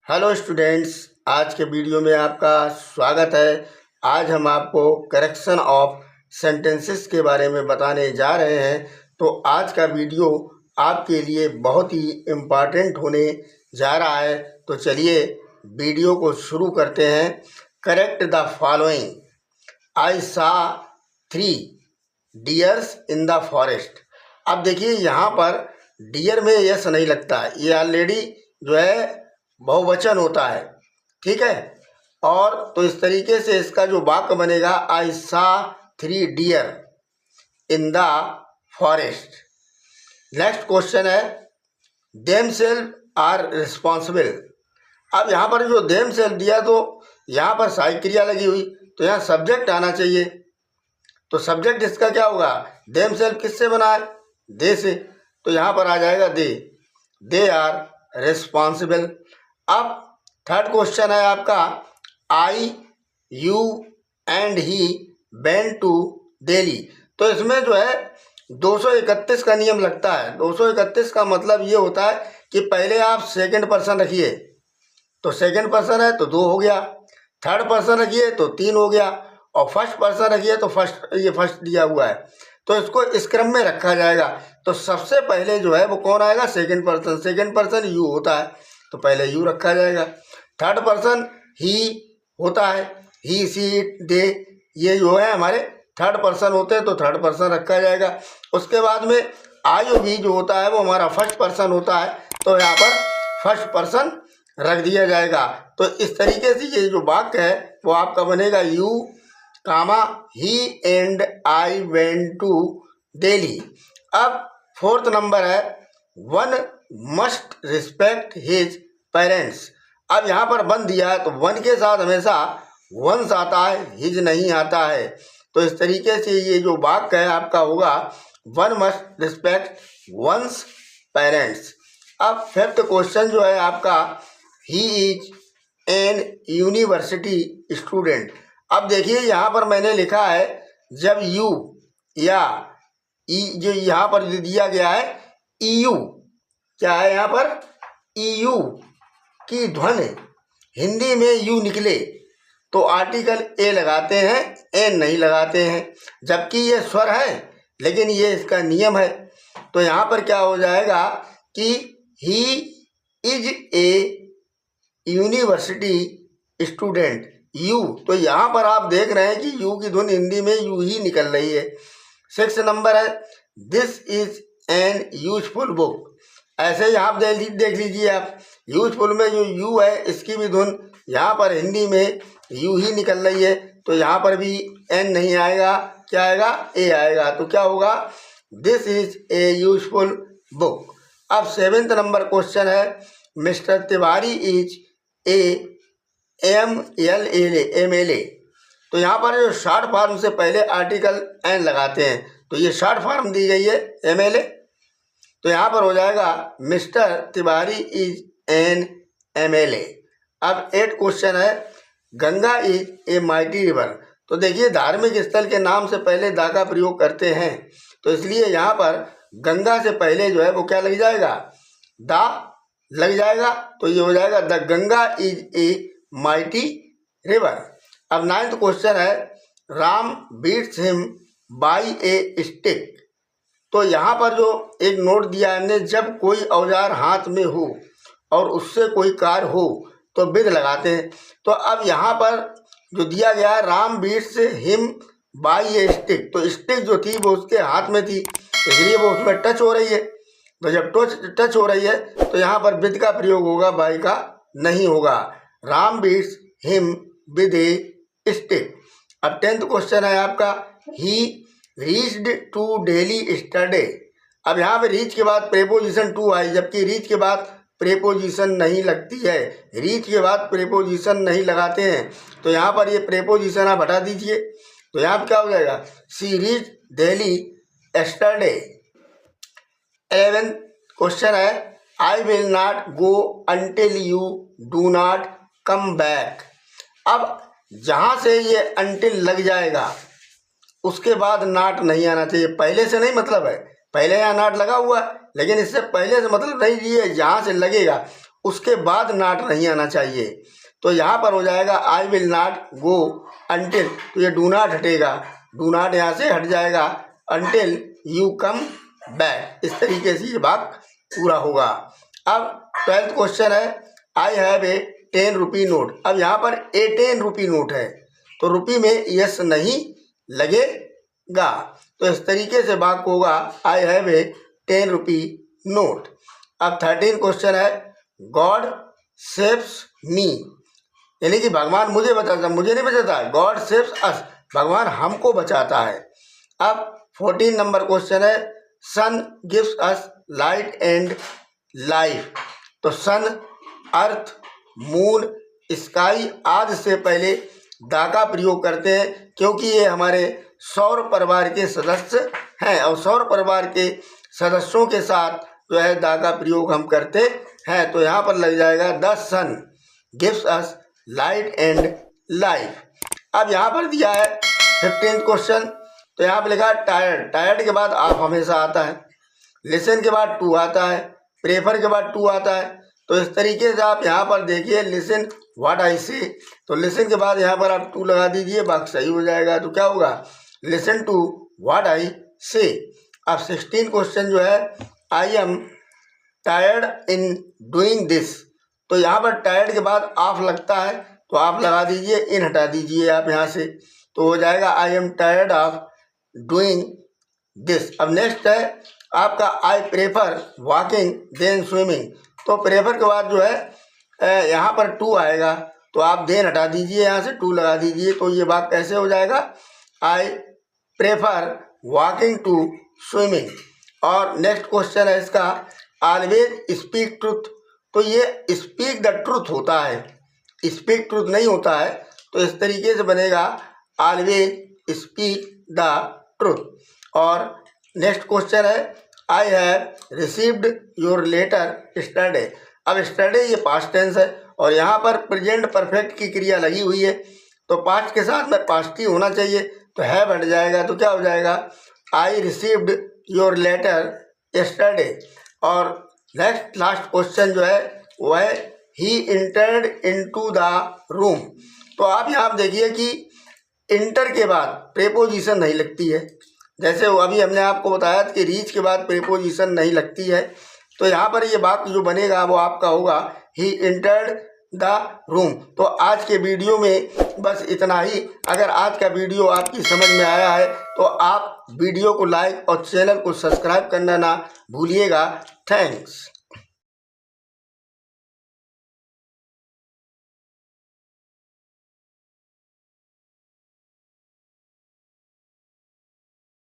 Hello students, आज के video में आपका स्वागत है। आज हम आपको करेक्शन ऑफ सेंटेंसेस के बारे में बताने जा रहे हैं। तो आज का वीडियो आपके लिए बहुत ही इम्पॉर्टेंट होने जा रहा है। तो चलिए वीडियो को शुरू करते हैं। Correct the following. I saw 3 dears in the forest. अब देखिए यहाँ पर डियर में यस नहीं लगता, ये ऑलरेडी जो है बहुवचन होता है, ठीक है। और तो इस तरीके से इसका जो वाक्य बनेगा, I saw 3 deer in the forest. Next question है देम सेल्फ आर रिस्पॉन्सिबल। अब यहाँ पर जो देम सेल्फ दिया तो यहाँ पर सहायक क्रिया लगी हुई, तो यहाँ सब्जेक्ट आना चाहिए। तो सब्जेक्ट इसका क्या होगा? देम सेल्फ किससे बना है? दे से। तो यहाँ पर आ जाएगा दे आर रिस्पॉन्सिबल। अब थर्ड क्वेश्चन है आपका I you and he went to Delhi. तो इसमें जो है 231 का नियम लगता है। 231 का मतलब ये होता है कि पहले आप सेकंड पर्सन रखिए, तो सेकंड पर्सन है तो 2 हो गया, थर्ड पर्सन रखिए तो 3 हो गया, और फर्स्ट पर्सन रखिए तो फर्स्ट दिया हुआ है, तो इसको इस क्रम में रखा जाएगा। तो सबसे पहले जो है वो कौन आएगा? Second person. Second person you होता है तो पहले यू रखा जाएगा। थर्ड पर्सन ही होता है, ही सी इट दे, ये जो है हमारे थर्ड पर्सन होते हैं तो थर्ड पर्सन रखा जाएगा। उसके बाद में आई और वी जो होता है वो हमारा फर्स्ट पर्सन होता है, तो यहाँ पर फर्स्ट पर्सन रख दिया जाएगा। तो इस तरीके से ये जो वाक्य है वो आपका बनेगा you comma he and I went to Delhi. अब फोर्थ नंबर है one must respect his parents. अब यहाँ पर वन दिया है तो वन के साथ हमेशा वंस आता है, हिज नहीं आता है। तो इस तरीके से ये जो वाक्य है आपका होगा one must respect one's parents. अब फिफ्थ क्वेश्चन जो है आपका he is an university student. अब देखिए यहाँ पर मैंने लिखा है जब यू या ई जो यहाँ पर दिया गया है ईयू, क्या है यहाँ पर? ईयू की ध्वनि हिंदी में यू निकले तो आर्टिकल ए लगाते हैं, एन नहीं लगाते हैं, जबकि ये स्वर है लेकिन ये इसका नियम है। तो यहाँ पर क्या हो जाएगा कि he is a university student you. तो यहाँ पर आप देख रहे हैं कि यू की धुन हिंदी में यू ही निकल रही है। 6 नंबर है this is an useful book. ऐसे ही आप देख लीजिए, आप यूजफुल में जो यू है इसकी भी धुन यहाँ पर हिंदी में यू ही निकल रही है, तो यहाँ पर भी एन नहीं आएगा, क्या आएगा? ए आएगा। तो क्या होगा? This is a useful book. अब 7th नंबर क्वेश्चन है mister Tiwari is a MLA। तो यहाँ पर जो शॉर्ट फॉर्म से पहले आर्टिकल एन लगाते हैं, तो ये शॉर्ट फॉर्म दी गई है MLA, तो यहाँ पर हो जाएगा mister Tiwari is an MLA। अब 8 क्वेश्चन है Ganga is a mighty river. तो देखिए धार्मिक स्थल के नाम से पहले दा का प्रयोग करते हैं, तो इसलिए यहाँ पर गंगा से पहले जो है वो क्या लग जाएगा? दा लग जाएगा। तो ये हो जाएगा the Ganga is a mighty river. अब 9th क्वेश्चन है Ram beats him by a stick. तो यहाँ पर जो एक नोट दिया है हमने, जब कोई औजार हाथ में हो और उससे कोई कार्य हो तो विद लगाते हैं। तो अब यहाँ पर जो दिया गया है Ram beats him by a stick, तो स्टिक जो थी वो उसके हाथ में थी, इसलिए वो उसमें टच हो रही है। तो जब टच हो रही है तो यहाँ पर विद का प्रयोग होगा, बाई का नहीं होगा। Ram beats him with a stick. अब 10th क्वेश्चन है आपका he reached to Delhi yesterday. अब यहाँ पे रीच के बाद प्रेपोजिशन टू आई, जबकि रीच के बाद प्रेपोजिशन नहीं लगती है, रीच के बाद प्रेपोजिशन नहीं लगाते हैं, तो यहाँ पर ये प्रेपोजिशन आप हटा दीजिए। तो यहाँ पर क्या हो जाएगा? See reach Delhi yesterday. 11th question है I will not go until you do not come back. अब जहाँ से ये अंटिल लग जाएगा उसके बाद नाट नहीं आना चाहिए, पहले से नहीं मतलब है, पहले यहाँ नाट लगा हुआ है लेकिन इससे पहले से मतलब नहीं, ये जहाँ से लगेगा उसके बाद नॉट नहीं आना चाहिए। तो यहाँ पर हो जाएगा आई विल नॉट गो अंटिल, तो ये डू नॉट हटेगा, डू नॉट यहाँ से हट जाएगा, अंटिल यू कम बैक। इस तरीके से ये वाक्य पूरा होगा। अब 12th क्वेश्चन है, I have a 10 rupee note. अब यहाँ पर ए 10 रुपी नोट है तो रुपी में यस नहीं लगेगा, तो इस तरीके से वाक्य होगा I have a 10 rupee note. अब 13 क्वेश्चन है, गॉड सेव्स मी, यानी कि भगवान मुझे बचाता, मुझे नहीं बचाता, गॉड सेव्स अस, भगवान हमको बचाता है। अब 14 नंबर क्वेश्चन है, sun gives us light and life. तो सन, अर्थ, मून, स्काई आदि से पहले दा का प्रयोग करते हैं क्योंकि ये हमारे सौर परिवार के सदस्य हैं और सौर परिवार के सदस्यों के साथ जो है दा का प्रयोग हम करते हैं। तो यहाँ पर लग जाएगा the sun gives us light and life. अब यहाँ पर दिया है 15th क्वेश्चन, तो यहाँ पर लिखा है टायर्ड। टायर्ड के बाद आप हमेशा आता है, लिसन के बाद टू आता है, प्रेफर के बाद टू आता है। तो इस तरीके से आप यहाँ पर देखिए लिसन व्हाट आई से, तो लिसन के बाद यहाँ पर आप टू लगा दीजिए, वाक्य सही हो जाएगा। तो क्या होगा, लिसन टू व्हाट आई से। अब 16 क्वेश्चन जो है, आई am tired in doing this. तो यहाँ पर टायर्ड के बाद ऑफ लगता है तो आप लगा दीजिए, इन हटा दीजिए आप यहाँ से, तो हो जाएगा I am tired of doing this. अब नेक्स्ट है आपका I prefer walking than swimming. तो प्रेफर के बाद जो है यहाँ पर टू आएगा तो आप देन हटा दीजिए, यहाँ से टू लगा दीजिए, तो ये वाक्य कैसे हो जाएगा, I prefer walking to swimming. और नेक्स्ट क्वेश्चन है इसका, ऑलवेज स्पीक ट्रुथ। तो ये स्पीक द ट्रुथ होता है, स्पीक ट्रुथ नहीं होता है, तो इस तरीके से बनेगा ऑलवेज स्पीक द ट्रुथ। और नेक्स्ट क्वेश्चन है, I have received your letter yesterday. अब स्टरडे ये पास्ट टेंस है और यहाँ पर प्रेजेंट परफेक्ट की क्रिया लगी हुई है, तो पास्ट के साथ में पास्ट ही होना चाहिए, तो हैव हट जाएगा, तो क्या हो जाएगा, I received your letter yesterday. और नेक्स्ट लास्ट क्वेश्चन जो है वो है, he entered into the room. तो आप यहाँ देखिए कि इंटर के बाद प्रेपोजिशन नहीं लगती है, जैसे वो अभी हमने आपको बताया कि रीच के बाद प्रेपोजिशन नहीं लगती है, तो यहाँ पर ये वाक्य जो बनेगा वो आपका होगा ही इंटर्ड द रूम। तो आज के वीडियो में बस इतना ही। अगर आज का वीडियो आपकी समझ में आया है तो आप वीडियो को लाइक और चैनल को सब्सक्राइब करना ना भूलिएगा। थैंक्स।